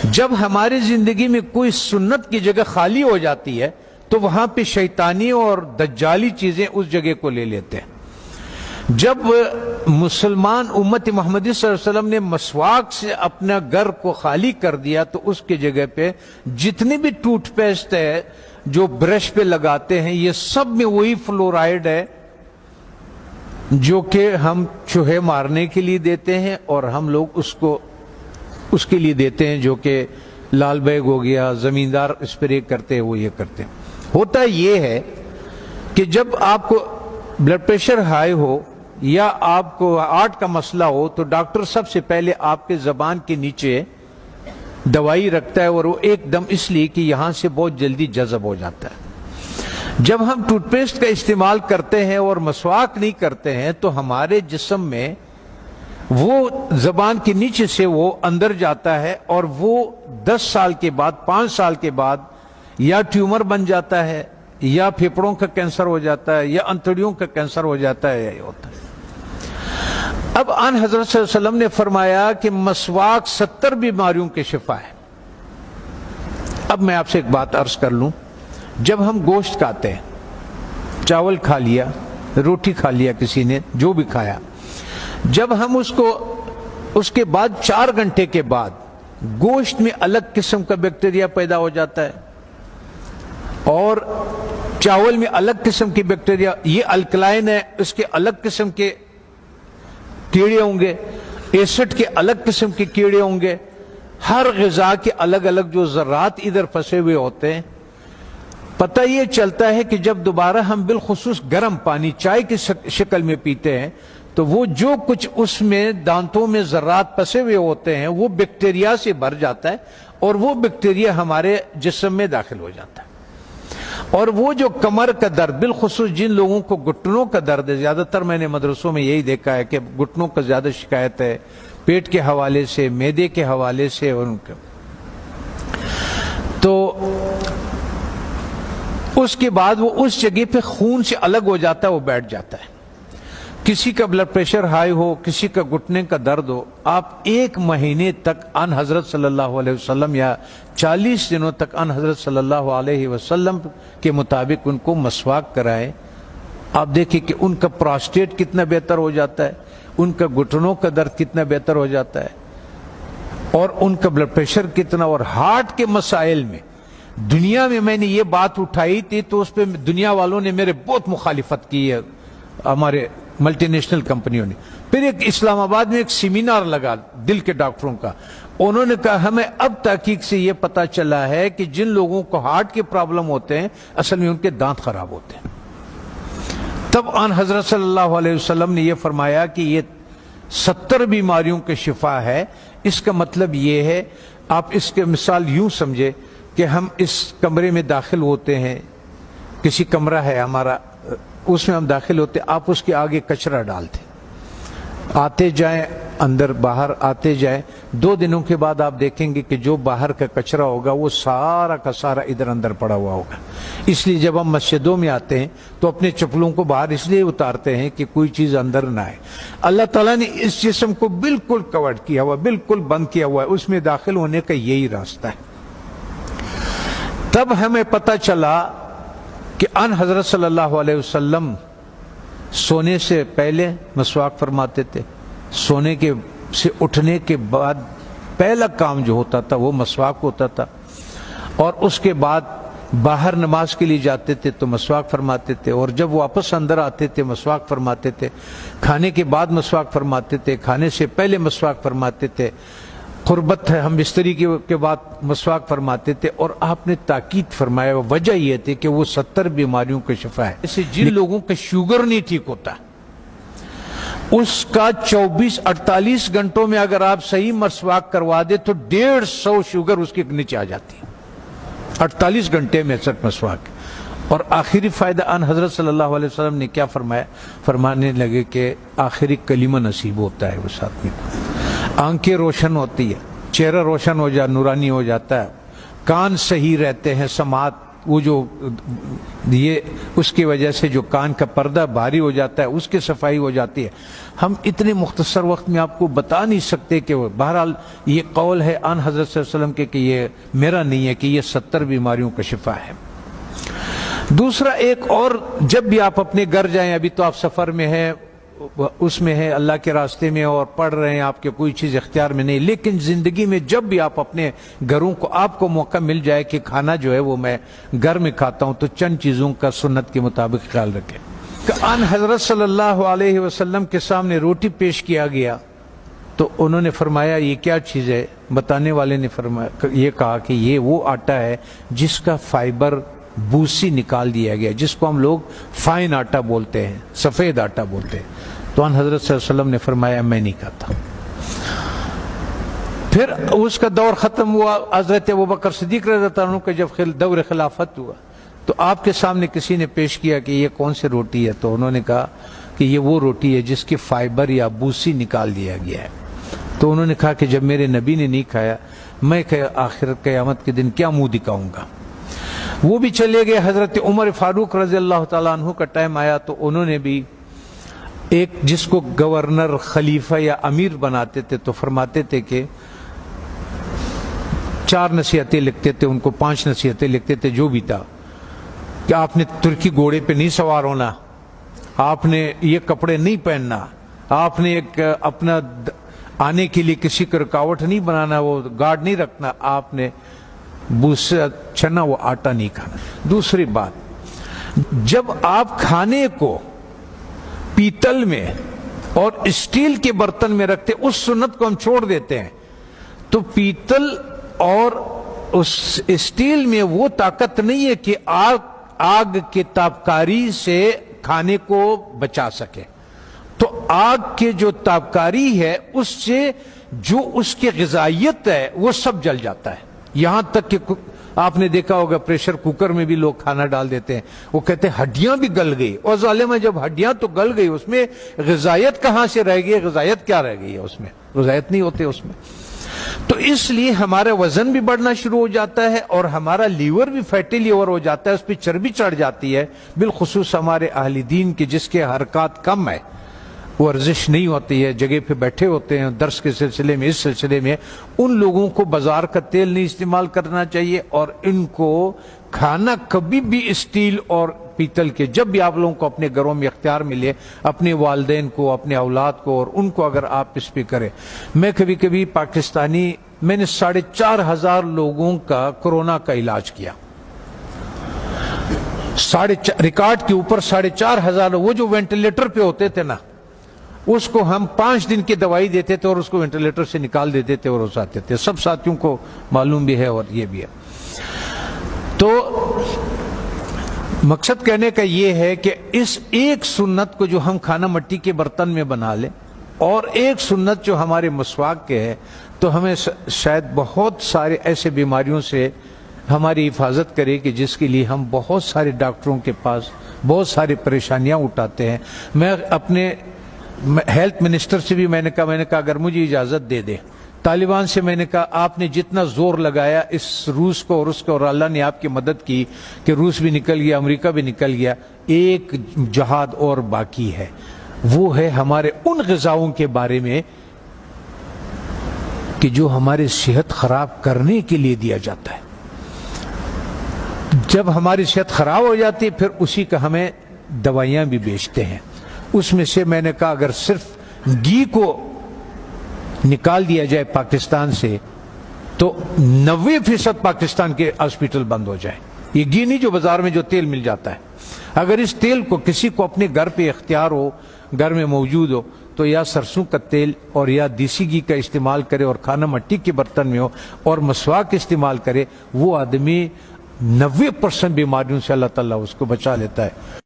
جب ہماری زندگی میں کوئی سنت کی جگہ خالی ہو جاتی ہے تو وہاں پہ شیطانی اور دجالی چیزیں اس جگہ کو لے لیتے ہیں۔ جب مسلمان امت محمدی صلی اللہ علیہ وسلم نے مسواک سے اپنا گھر کو خالی کر دیا تو اس کی جگہ پہ جتنی بھی ٹوتھ پیسٹ ہے جو برش پہ لگاتے ہیں یہ سب میں وہی فلورائڈ ہے جو کہ ہم چوہے مارنے کے لیے دیتے ہیں، اور ہم لوگ اس کے لیے دیتے ہیں جو کہ لال بیگ ہو گیا، زمیندار اسپرے کرتے ہیں وہ یہ کرتے ہیں۔ ہوتا یہ ہے کہ جب آپ کو بلڈ پریشر ہائی ہو یا آپ کو ہارٹ کا مسئلہ ہو تو ڈاکٹر سب سے پہلے آپ کے زبان کے نیچے دوائی رکھتا ہے، اور وہ ایک دم اس لیے کہ یہاں سے بہت جلدی جذب ہو جاتا ہے۔ جب ہم ٹوتھ پیسٹ کا استعمال کرتے ہیں اور مسواک نہیں کرتے ہیں تو ہمارے جسم میں وہ زبان کے نیچے سے وہ اندر جاتا ہے، اور وہ 10 سال کے بعد 5 سال کے بعد یا ٹیومر بن جاتا ہے یا پھیپھڑوں کا کینسر ہو جاتا ہے یا انتڑیوں کا کینسر ہو جاتا ہے، یہ ہوتا ہے۔ اب آن حضرت صلی اللہ علیہ وسلم نے فرمایا کہ مسواک 70 بیماریوں کے شفا ہے۔ اب میں آپ سے ایک بات عرض کر لوں، جب ہم گوشت کھاتے ہیں، چاول کھا لیا، روٹی کھا لیا، کسی نے جو بھی کھایا، جب ہم اس کے بعد 4 گھنٹے کے بعد گوشت میں الگ قسم کا بیکٹیریا پیدا ہو جاتا ہے اور چاول میں الگ قسم کی بیکٹیریا، یہ الکلائن ہے، اس کے الگ قسم کے کیڑے ہوں گے، ایسڈ کے الگ قسم کے کیڑے ہوں گے، ہر غذا کے الگ الگ جو ذرات ادھر پھنسے ہوئے ہوتے ہیں۔ پتہ یہ چلتا ہے کہ جب دوبارہ ہم بالخصوص گرم پانی چائے کی شکل میں پیتے ہیں تو وہ جو کچھ اس میں دانتوں میں ذرات پھنسے ہوئے ہوتے ہیں وہ بیکٹیریا سے بھر جاتا ہے، اور وہ بیکٹیریا ہمارے جسم میں داخل ہو جاتا ہے۔ اور وہ جو کمر کا درد، بالخصوص جن لوگوں کو گھٹنوں کا درد ہے، زیادہ تر میں نے مدرسوں میں یہی دیکھا ہے کہ گھٹنوں کا زیادہ شکایت ہے، پیٹ کے حوالے سے، معدے کے حوالے سے، ان کا تو اس کے بعد وہ اس جگہ پہ خون سے الگ ہو جاتا ہے، وہ بیٹھ جاتا ہے۔ کسی کا بلڈ پریشر ہائی ہو، کسی کا گھٹنے کا درد ہو، آپ 1 مہینے تک ان حضرت صلی اللہ علیہ وسلم یا 40 دنوں تک ان حضرت صلی اللہ علیہ وسلم کے مطابق ان کو مسواک کرائیں۔ آپ دیکھیں کہ ان کا پراسٹیٹ کتنا بہتر ہو جاتا ہے، ان کا گھٹنوں کا درد کتنا بہتر ہو جاتا ہے، اور ان کا بلڈ پریشر کتنا، اور ہارٹ کے مسائل میں دنیا میں نے یہ بات اٹھائی تھی تو اس پہ دنیا والوں نے میرے بہت مخالفت کی ہے، ہمارے ملٹی نیشنل کمپنیوں نے۔ پھر ایک اسلام آباد میں ایک سیمینار لگا دل کے ڈاکٹروں کا، انہوں نے کہا ہمیں اب تحقیق سے یہ پتا چلا ہے کہ جن لوگوں کو ہارٹ کے پرابلم ہوتے ہیں اصل میں ان کے دانت خراب ہوتے ہیں۔ تب آن حضرت صلی اللہ علیہ وسلم نے یہ فرمایا کہ یہ 70 بیماریوں کے شفا ہے۔ اس کا مطلب یہ ہے، آپ اس کے مثال یوں سمجھے کہ ہم اس کمرے میں داخل ہوتے ہیں، کسی کمرہ ہے ہمارا، اس میں ہم داخل ہوتے، آپ اس کے آگے کچرا ڈالتے، آتے جائیں اندر باہر آتے جائیں، 2 دنوں کے بعد آپ دیکھیں گے کہ جو باہر کا کچرا ہوگا وہ سارا کا سارا ادھر اندر پڑا ہوا ہوگا۔ اس لیے جب ہم مسجدوں میں آتے ہیں تو اپنے چپلوں کو باہر اس لیے اتارتے ہیں کہ کوئی چیز اندر نہ آئے۔ اللہ تعالیٰ نے اس جسم کو بالکل کور کیا ہوا، بالکل بند کیا ہوا ہے، اس میں داخل ہونے کا یہی راستہ ہے۔ تب ہمیں پتہ چلا کہ ان حضرت صلی اللہ علیہ وسلم سونے سے پہلے مسواک فرماتے تھے، سونے کے سے اٹھنے کے بعد پہلا کام جو ہوتا تھا وہ مسواک ہوتا تھا، اور اس کے بعد باہر نماز کے لیے جاتے تھے تو مسواک فرماتے تھے، اور جب واپس اندر آتے تھے مسواک فرماتے تھے، کھانے کے بعد مسواک فرماتے تھے، کھانے سے پہلے مسواک فرماتے تھے، قربت ہے ہم بستری کے بعد مسواک فرماتے تھے، اور آپ نے تاکید فرمایا، وجہ یہ تھی کہ وہ 70 بیماریوں کا شفا ہے۔ جیسے جن لوگوں کا شوگر نہیں ٹھیک ہوتا اس کا 24-48 گھنٹوں میں اگر آپ صحیح مسواک کروا دے تو 150 شوگر اس کے نیچے آ جاتی ہے، 48 گھنٹے میں صرف مسواک۔ اور آخری فائدہ ان حضرت صلی اللہ علیہ وسلم نے کیا فرمایا؟ فرمانے لگے کہ آخری کلمہ نصیب ہوتا ہے اس آدمی کو، آنکھیں روشن ہوتی ہے، چہرہ روشن ہو جاتا، نورانی ہو جاتا ہے، کان صحیح رہتے ہیں، سماعت وہ جو یہ اس کی وجہ سے جو کان کا پردہ بھاری ہو جاتا ہے اس کی صفائی ہو جاتی ہے. ہم اتنے مختصر وقت میں آپ کو بتا نہیں سکتے کہ بہرحال یہ قول ہے آن حضرت صلی اللہ علیہ وسلم کے کہ یہ میرا نہیں ہے کہ یہ 70 بیماریوں کا شفا ہے. دوسرا ایک اور، جب بھی آپ اپنے گھر جائیں، ابھی تو آپ سفر میں ہیں، اس میں ہے اللہ کے راستے میں اور پڑھ رہے ہیں، آپ کے کوئی چیز اختیار میں نہیں، لیکن زندگی میں جب بھی آپ اپنے گھروں کو آپ کو موقع مل جائے کہ کھانا جو ہے وہ میں گھر میں کھاتا ہوں، تو چند چیزوں کا سنت کے مطابق خیال رکھیں. کہ ان حضرت صلی اللہ علیہ وسلم کے سامنے روٹی پیش کیا گیا تو انہوں نے فرمایا یہ کیا چیز ہے؟ بتانے والے نے فرمایا، یہ کہا کہ یہ وہ آٹا ہے جس کا فائبر بوسی نکال دیا گیا، جس کو ہم لوگ فائن آٹا بولتے ہیں، سفید آٹا بولتے ہیں. تو ان حضرت صلی اللہ علیہ وسلم نے فرمایا میں نہیں کھاتا. پھر اس کا دور ختم ہوا. حضرت ابوبکر صدیق رضی اللہ عنہ کا جب دور خلافت ہوا تو آپ کے سامنے کسی نے پیش کیا کہ یہ کون سی روٹی ہے؟ تو انہوں نے کہا کہ یہ وہ روٹی ہے جس کی فائبر یا بوسی نکال دیا گیا ہے. تو انہوں نے کہا کہ جب میرے نبی نے نہیں کھایا، میں آخرت قیامت کے دن کیا منہ دکھاؤں گا؟ وہ بھی چلے گئے. حضرت عمر فاروق رضی اللہ تعالیٰ عنہ کا ٹائم آیا تو انہوں نے بھی ایک جس کو گورنر، خلیفہ یا امیر بناتے تھے تو فرماتے تھے کہ 4 نصیحتیں لکھتے تھے، ان کو 5 نصیحتیں لکھتے تھے، جو بھی تھا کہ آپ نے ترکی گھوڑے پہ نہیں سوار ہونا، آپ نے یہ کپڑے نہیں پہننا، آپ نے ایک اپنا آنے کے لیے کسی کو رکاوٹ نہیں بنانا، وہ گارڈ نہیں رکھنا، آپ نے بوسا چنا وہ آٹا نہیں کھانا. دوسری بات، جب آپ کھانے کو پیتل میں اور اسٹیل کے برتن میں رکھتے، اس سنت کو ہم چھوڑ دیتے ہیں. تو پیتل اور اس اسٹیل میں وہ طاقت نہیں ہے کہ آگ کے تابکاری سے کھانے کو بچا سکے. تو آگ کے جو تابکاری ہے اس سے جو اس کی غذائیت ہے وہ سب جل جاتا ہے. یہاں تک کہ آپ نے دیکھا ہوگا پریشر کوکر میں بھی لوگ کھانا ڈال دیتے ہیں، وہ کہتے ہیں ہڈیاں بھی گل گئی. اور ظالمہ جب ہڈیاں تو گل گئی، اس میں غذائیت کہاں سے رہ گئی؟ غذائیت کیا رہ گئی ہے اس میں؟ غذائیت نہیں ہوتے اس میں. تو اس لیے ہمارا وزن بھی بڑھنا شروع ہو جاتا ہے اور ہمارا لیور بھی فیٹی لیور ہو جاتا ہے، اس پہ چربی چڑھ جاتی ہے. بالخصوص ہمارے اہل دین کے جس کے حرکات کم ہے، ورزش نہیں ہوتی ہے، جگہ پہ بیٹھے ہوتے ہیں درس کے سلسلے میں، اس سلسلے میں، ان لوگوں کو بازار کا تیل نہیں استعمال کرنا چاہیے. اور ان کو کھانا کبھی بھی اسٹیل اور پیتل کے، جب بھی آپ لوگوں کو اپنے گھروں میں اختیار ملے، اپنے والدین کو، اپنے اولاد کو اور ان کو اگر آپ اس پہ کریں. میں کبھی کبھی پاکستانی، میں نے 4,500 لوگوں کا کورونا کا علاج کیا، ریکارڈ کے اوپر 4,500. وہ جو وینٹیلیٹر پہ ہوتے تھے نا، اس کو ہم 5 دن کی دوائی دیتے تھے اور اس کو وینٹیلیٹر سے نکال دیتے تھے اور اس آتے تھے. سب ساتھیوں کو معلوم بھی ہے اور یہ بھی ہے. تو مقصد کہنے کا یہ ہے کہ اس ایک سنت کو جو ہم کھانا مٹی کے برتن میں بنا لیں، اور ایک سنت جو ہمارے مسواک کے ہے، تو ہمیں شاید بہت سارے ایسے بیماریوں سے ہماری حفاظت کرے کہ جس کے لیے ہم بہت سارے ڈاکٹروں کے پاس بہت ساری پریشانیاں اٹھاتے ہیں. میں اپنے ہیلتھ منسٹر سے بھی میں نے کہا اگر مجھے اجازت دے دے، طالبان سے میں نے کہا آپ نے جتنا زور لگایا اس روس کو اور اس کو، اور اللہ نے آپ کی مدد کی کہ روس بھی نکل گیا، امریکہ بھی نکل گیا، ایک جہاد اور باقی ہے. وہ ہے ہمارے ان غذاؤں کے بارے میں کہ جو ہماری صحت خراب کرنے کے لیے دیا جاتا ہے. جب ہماری صحت خراب ہو جاتی ہے پھر اسی کا ہمیں دوائیاں بھی بیچتے ہیں. اس میں سے میں نے کہا اگر صرف گھی کو نکال دیا جائے پاکستان سے تو 90% پاکستان کے ہاسپٹل بند ہو جائیں. یہ گھی نہیں جو بازار میں جو تیل مل جاتا ہے. اگر اس تیل کو کسی کو اپنے گھر پہ اختیار ہو، گھر میں موجود ہو، تو یا سرسوں کا تیل اور یا دیسی گھی کا استعمال کرے اور کھانا مٹی کے برتن میں ہو اور مسواک استعمال کرے. وہ آدمی 90% بیماریوں سے اللہ تعالیٰ اس کو بچا لیتا ہے.